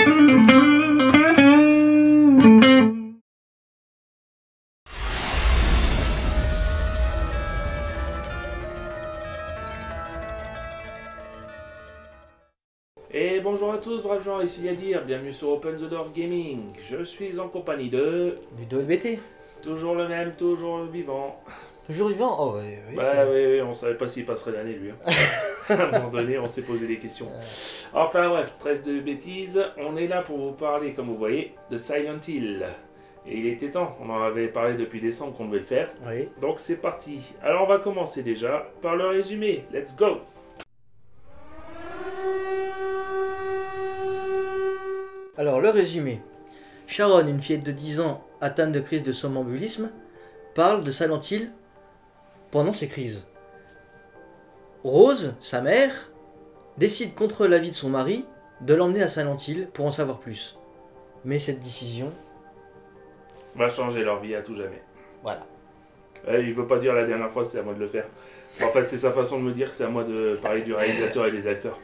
Et bonjour à tous, braves gens, ici Yadir, bienvenue sur Open the Door Gaming. Je suis en compagnie de... Du LBT. Toujours le même, toujours le vivant. Toujours vivant. Oh, oui, oui. Bah oui, on savait pas s'il passerait l'année lui. Hein. À un moment donné, on s'est posé des questions. Enfin bref, trêve de bêtises, on est là pour vous parler, comme vous voyez, de Silent Hill. Et il était temps, on en avait parlé depuis décembre qu'on devait le faire. Oui. Donc c'est parti. Alors on va commencer déjà par le résumé. Let's go! Alors, le résumé. Sharon, une fillette de 10 ans atteinte de crise de somnambulisme, parle de Silent Hill pendant ses crises. Rose, sa mère, décide contre l'avis de son mari de l'emmener à Silent Hill pour en savoir plus. Mais cette décision... Va changer leur vie à tout jamais. Voilà. Il veut pas dire la dernière fois c'est à moi de le faire. En fait c'est sa façon de me dire que c'est à moi de parler du réalisateur et des acteurs.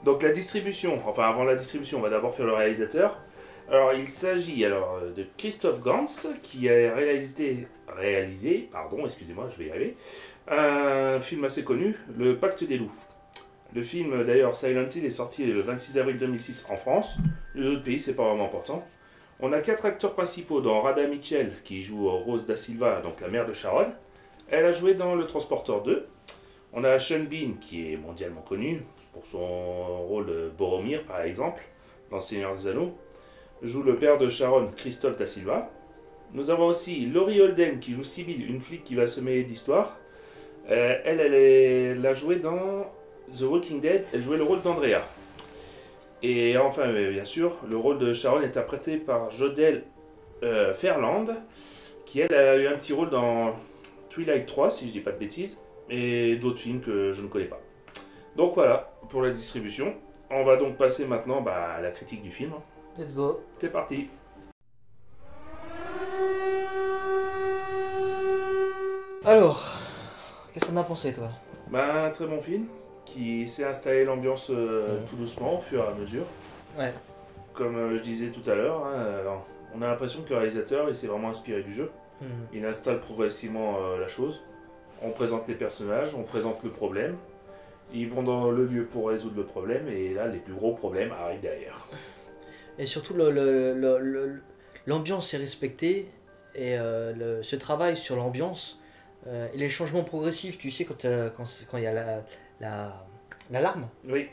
Donc la distribution, enfin avant la distribution on va d'abord faire le réalisateur. Alors il s'agit de Christophe Gans qui a réalisé, excusez-moi je vais y arriver, un film assez connu, Le Pacte des Loups. Le film d'ailleurs Silent Hill est sorti le 26 avril 2006 en France, les autres pays c'est pas vraiment important. On a 4 acteurs principaux dans Radha Mitchell qui joue Rose da Silva, donc la mère de Sharon. Elle a joué dans Le Transporteur 2. On a Sean Bean qui est mondialement connu pour son rôle de Boromir par exemple, dans Le Seigneur des Anneaux. Joue le père de Sharon, Christophe da Silva. Nous avons aussi Laurie Holden qui joue Sibyl, une flic qui va se mêler d'histoire. Elle a joué dans The Walking Dead, elle jouait le rôle d'Andrea. Et enfin, bien sûr, le rôle de Sharon est interprété par Jodelle Ferland, qui elle a eu un petit rôle dans Twilight 3, si je dis pas de bêtises, et d'autres films que je ne connais pas. Donc voilà, pour la distribution. On va donc passer maintenant à la critique du film. Let's go. C'est parti. Alors, qu'est-ce qu'on a pensé, toi? Un très bon film, qui s'est installé l'ambiance tout doucement, au fur et à mesure. Ouais. Comme je disais tout à l'heure, on a l'impression que le réalisateur il s'est vraiment inspiré du jeu. Il installe progressivement la chose. On présente les personnages, on présente le problème. Ils vont dans le lieu pour résoudre le problème, et là, les plus gros problèmes arrivent derrière. Et surtout, l'ambiance est respectée, et ce travail sur l'ambiance, et les changements progressifs, tu sais, quand il y a l'alarme. Oui.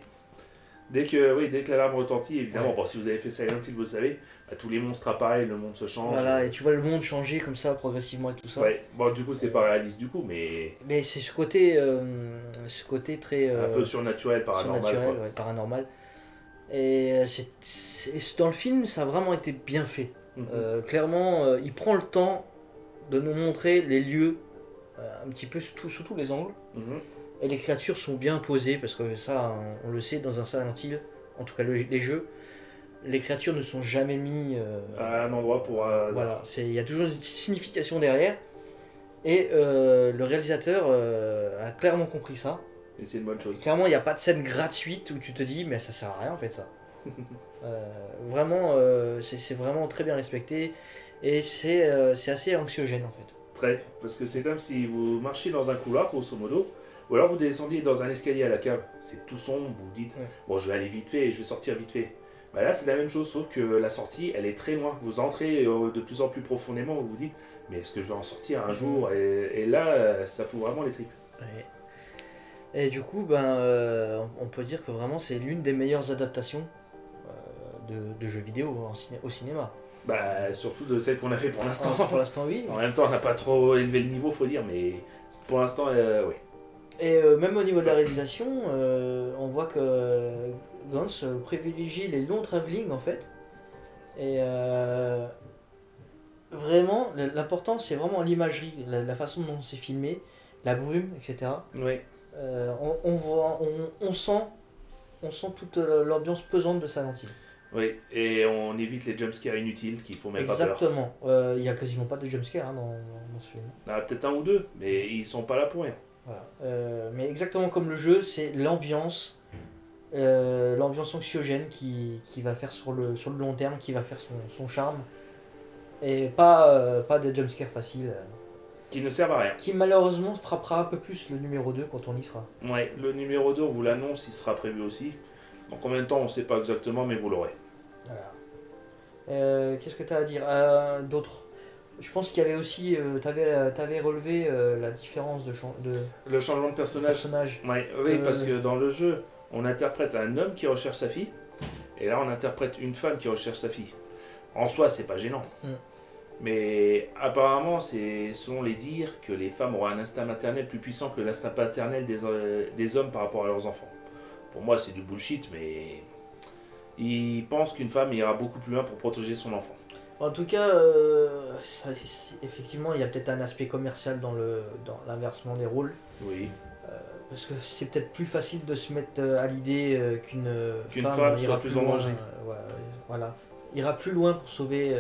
Dès que l'alarme retentit, évidemment, Ouais. bon, si vous avez fait Silent Hill, vous le savez, tous les monstres apparaissent, le monde se change. Voilà, et tu vois le monde changer comme ça, progressivement et tout ça. Ouais, bon, du coup, c'est pas réaliste du coup, mais Mais c'est ce côté très... un peu surnaturel, paranormal. surnaturel, Quoi. ouais, paranormal. Et dans le film, ça a vraiment été bien fait. Clairement, il prend le temps de nous montrer les lieux, un petit peu sous tous les angles. Et les créatures sont bien posées, parce que ça, on le sait, dans un Silent Hill, en tout cas les jeux, les créatures ne sont jamais mis à un endroit pour hasard. Voilà, il y a toujours une signification derrière. Et le réalisateur a clairement compris ça. Et c'est une bonne chose. Clairement, il n'y a pas de scène gratuite où tu te dis, mais ça sert à rien en fait ça. Vraiment, c'est vraiment très bien respecté. Et c'est assez anxiogène en fait. Très, parce que c'est comme si vous marchiez dans un couloir, grosso modo, ou alors vous descendiez dans un escalier à la cave. C'est tout sombre, vous vous dites, bon, je vais aller vite fait, je vais sortir vite fait. Là, c'est la même chose, sauf que la sortie, elle est très loin. Vous entrez de plus en plus profondément, vous vous dites, mais est-ce que je vais en sortir un jour? Et là, ça fout vraiment les tripes. Ouais. Et du coup, on peut dire que vraiment c'est l'une des meilleures adaptations de jeux vidéo au cinéma. Surtout de celles qu'on a fait pour l'instant. Pour l'instant, oui. En même temps, on n'a pas trop élevé le niveau, faut dire, mais pour l'instant, oui. Et même au niveau de la réalisation, on voit que Gans privilégie les longs travelling en fait. Et vraiment, l'important c'est vraiment l'imagerie, la façon dont c'est filmé, la brume, etc. Oui. On sent toute l'ambiance pesante de Silent Hill. Oui, et on évite les jumpscares inutiles qui font même pas peur. Exactement. Il n'y a quasiment pas de jumpscare dans ce film. Peut-être un ou deux, mais ils sont pas là pour rien. Voilà. Mais exactement comme le jeu, c'est l'ambiance l'ambiance anxiogène qui va faire sur le long terme, qui va faire son charme. Et pas des jumpscares faciles. Qui ne servent à rien. Qui malheureusement frappera un peu plus le numéro 2 quand on y sera. Ouais, le numéro 2, on vous l'annonce, il sera prévu aussi. Dans combien de temps, on ne sait pas exactement, mais vous l'aurez. Voilà. Qu'est-ce que tu as à dire d'autres? Je pense qu'il y avait aussi, t'avais relevé la différence de Le changement de personnage. Ouais, oui, parce que dans le jeu, on interprète un homme qui recherche sa fille, et là on interprète une femme qui recherche sa fille. En soi, c'est pas gênant. Mais apparemment, c'est selon les dires que les femmes auront un instinct maternel plus puissant que l'instinct paternel des hommes par rapport à leurs enfants. Pour moi, c'est du bullshit, mais ils pensent qu'une femme ira beaucoup plus loin pour protéger son enfant. En tout cas, effectivement, il y a peut-être un aspect commercial dans l'inversement des rôles. Oui. Parce que c'est peut-être plus facile de se mettre à l'idée qu'une femme soit plus en danger. Voilà. Ira plus loin pour sauver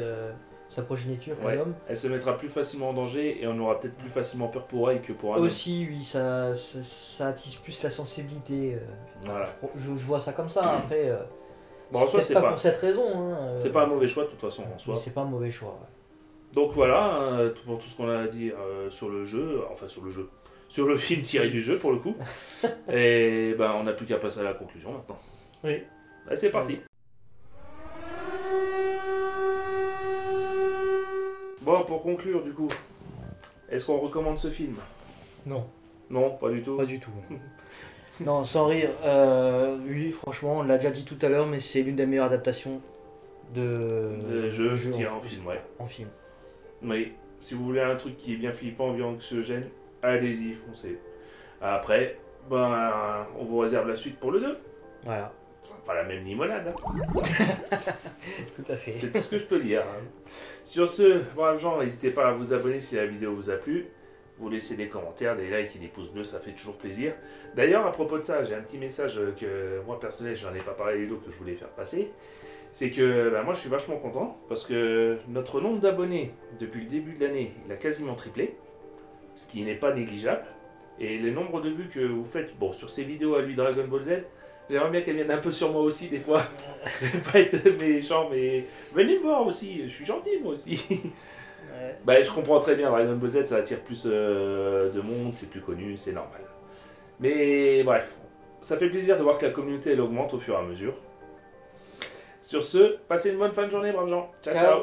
sa progéniture qu'un homme. Elle se mettra plus facilement en danger et on aura peut-être plus facilement peur pour elle que pour un homme. Aussi, oui, ça attise plus la sensibilité. Voilà. Je vois ça comme ça. Après, bon, c'est pas pour cette raison. C'est pas un mauvais choix de toute façon en soi. C'est pas un mauvais choix. Ouais. Donc voilà, pour tout ce qu'on a à dire sur le film tiré du jeu pour le coup. Et ben on n'a plus qu'à passer à la conclusion maintenant. Oui. Ben, c'est parti. Bon, pour conclure du coup, est-ce qu'on recommande ce film? Non. Non, pas du tout. Pas du tout. Non, sans rire. Oui, franchement, on l'a déjà dit tout à l'heure, mais c'est l'une des meilleures adaptations de jeux tirés en film, ouais. En film. Mais si vous voulez un truc qui est bien flippant, bien anxiogène, allez-y, foncez. Après, ben, on vous réserve la suite pour le 2. Voilà. C'est pas la même limonade. Hein. Tout à fait. C'est tout ce que je peux dire. Hein. Sur ce, brave gens, n'hésitez pas à vous abonner si la vidéo vous a plu. Vous laissez des commentaires, des likes et des pouces bleus, ça fait toujours plaisir. D'ailleurs, à propos de ça, j'ai un petit message que moi, personnel, j'en ai pas parlé à Ludo, que je voulais faire passer. C'est que ben, moi, je suis vachement content parce que notre nombre d'abonnés depuis le début de l'année, il a quasiment triplé, ce qui n'est pas négligeable. Et le nombre de vues que vous faites, bon, sur ces vidéos à lui Dragon Ball Z, j'aimerais bien qu'elle vienne un peu sur moi aussi des fois. Je vais pas être méchant, mais venez me voir aussi, je suis gentil moi aussi. Ouais. Bah, je comprends très bien, Dragon Ball Z ça attire plus de monde, c'est plus connu, c'est normal. Mais bref, ça fait plaisir de voir que la communauté elle augmente au fur et à mesure. Sur ce, passez une bonne fin de journée, braves gens. Ciao, ciao.